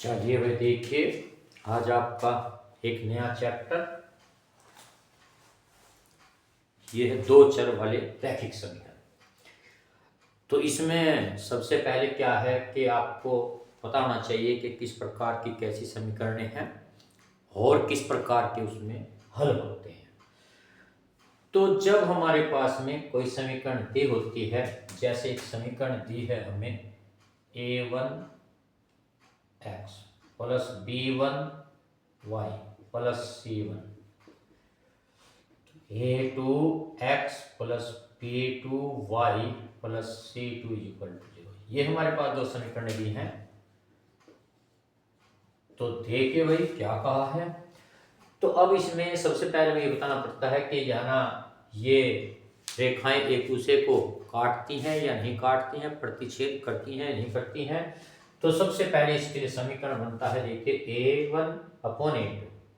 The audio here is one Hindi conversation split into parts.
चलिए भाई देखिए, आज आपका एक नया चैप्टर, ये है दो चर वाले रैखिक समीकरण। तो इसमें सबसे पहले क्या है कि आपको पता होना चाहिए कि किस प्रकार की कैसी समीकरणें हैं और किस प्रकार के उसमें हल होते हैं। तो जब हमारे पास में कोई समीकरण दी होती है, जैसे एक समीकरण दी है हमें a1 x plus b1 y plus c1, a2 x plus b2 y plus c2 equal to 0। ये हमारे पास दो समीकरण दी हैं। तो देखिए भाई क्या कहा है। तो अब इसमें सबसे पहले हमें ये बताना पड़ता है कि यहाँ ये रेखाएं एक दूसरे को काटती हैं या नहीं काटती हैं, प्रतिच्छेद करती हैं नहीं करती हैं। तो सबसे पहले इसके लिए समीकरण बनता है, देखिए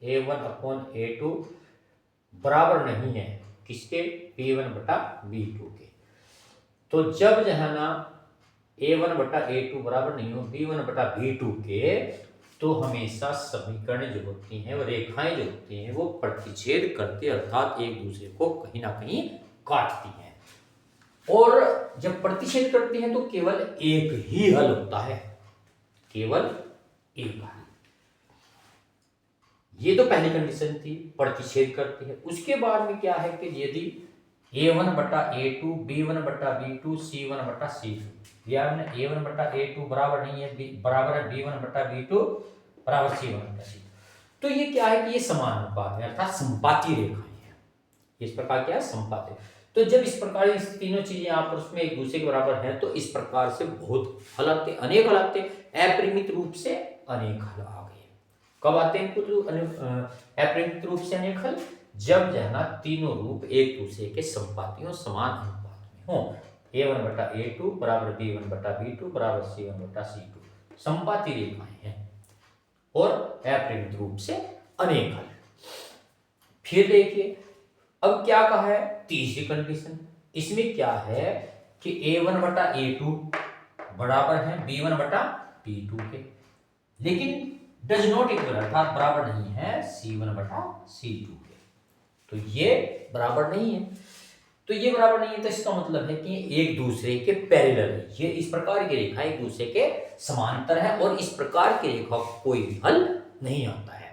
a1/a2 बराबर नहीं है किसके, b1/b2 के। तो जब जो है ना a1/a2 बराबर नहीं हो b1/b2 के, तो हमेशा समीकरण जो होती हैं वो रेखाएं जो होती हैं वो प्रतिच्छेद करती, अर्थात एक दूसरे को कहीं ना कहीं काटती हैं। और जब प्रतिच्छेद करती हैं तो केवल एक ही हल होता है, केवल एक हल। ये तो पहली कंडीशन थी, प्रतिच्छेद करती है। उसके बाद में क्या है कि यदि a1/a2 b1/b2 c1/c2, या a1/a2 बराबर नहीं है बराबर है b1/b2 बराबर c1/c2, तो ये क्या है कि ये समानुपात है, अर्थात संपाती रेखाएं हैं। इस प्रकार क्या है, संपाती। तो जब इस प्रकार इस तीनों चीजें आपस में एक दूसरे के बराबर हैं, तो इस प्रकार से बहुत हल आते, अनेक हल आते, अपरिमित रूप से अनेक हल आ गए। कब आते हैं अपरिमित रूप से अनेक हल? जब जाना तीनों रूप एक दूसरे के संपातियों समान अनुपात में हो। a1/a2 बराबर b1/b2 बराबर c1/c2 संपाती रेखाएं हैं और अपरिमित रूप से अनेक हल। फिर देखिए अब क्या कहा है, तीसरी कंडीशन। इसमें क्या है कि a1/a2 बराबर है b1/b2 के, लेकिन डज नॉट इक्वल अर्थात बराबर नहीं है c1/c2 के। तो ये बराबर नहीं है। तो ये बराबर नहीं है तो इसका मतलब है कि एक दूसरे के पैरेलल है। ये इस प्रकार की रेखा एक दूसरे के समांतर है और इस प्रकार की रेखा का कोई भी हल नहीं होता है।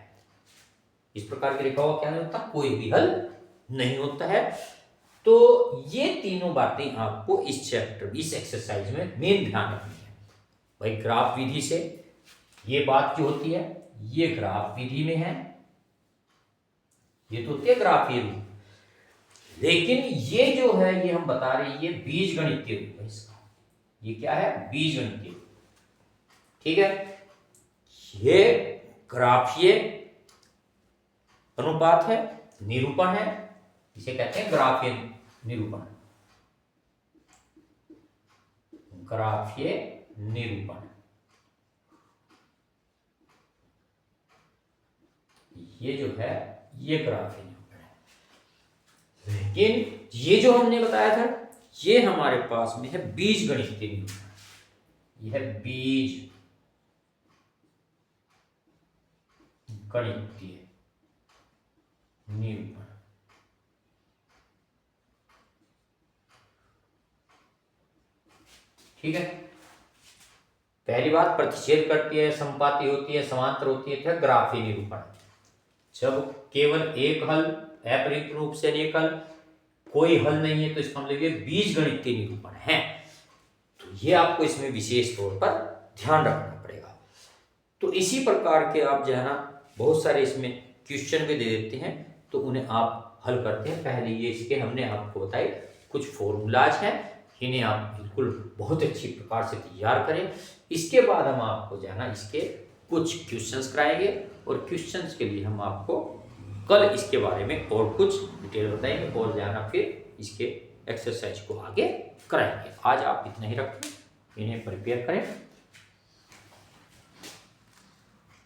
इस प्रकार की रेखा का क्या नहीं होता, कोई भी हल नहीं होता है। तो ये तीनों बातें आपको इस चैप्टर इस एक्सरसाइज में मेन ध्यान रखनी है भाई। ग्राफ विधि से ये बात जो होती है, ये ग्राफ विधि में है, ये तो होती है ग्राफीय रूप, लेकिन ये जो है ये हम बता रहे हैं ये बीजगणितीय रूप है इसका। ये क्या है, बीजगणितीय रूप। ठीक है, ये ग्राफीय अनुपात है, निरूपण है, इसे कहते हैं ग्राफीय निरूपण, ग्राफीय निरूपण। ये जो है ये ग्राफीय निरूपण है। लेकिन ये जो हमने बताया था ये हमारे पास में है बीजगणितीय निरूपण। यह है बीज गणितीय निरूपण। ठीक है, पहली बात प्रतिच्छेद करती है, संपाती होती है, समांतर होती है, ग्राफीय निरूपण। जब केवल एक हल, अपरिमित रूप से अनेक हल, कोई हल नहीं है, तो इसका मतलब ये बीजगणितीय निरूपण है। तो ये आपको इसमें विशेष तौर पर ध्यान रखना पड़ेगा। तो इसी प्रकार के आप जो है ना बहुत सारे इसमें क्वेश्चन भी दे देते हैं, तो उन्हें आप हल करते हैं। पहले ये इसके हमने आपको बताए कुछ फॉर्मूलाज हैं, इन्हें आप बिल्कुल बहुत अच्छी प्रकार से तैयार करें। इसके बाद हम आपको जो है ना इसके कुछ क्वेश्चंस कराएंगे और क्वेश्चंस के लिए हम आपको कल इसके बारे में और कुछ डिटेल बताएंगे और जाना फिर इसके एक्सरसाइज को आगे कराएंगे। आज आप इतना ही रखें, इन्हें प्रिपेयर करें।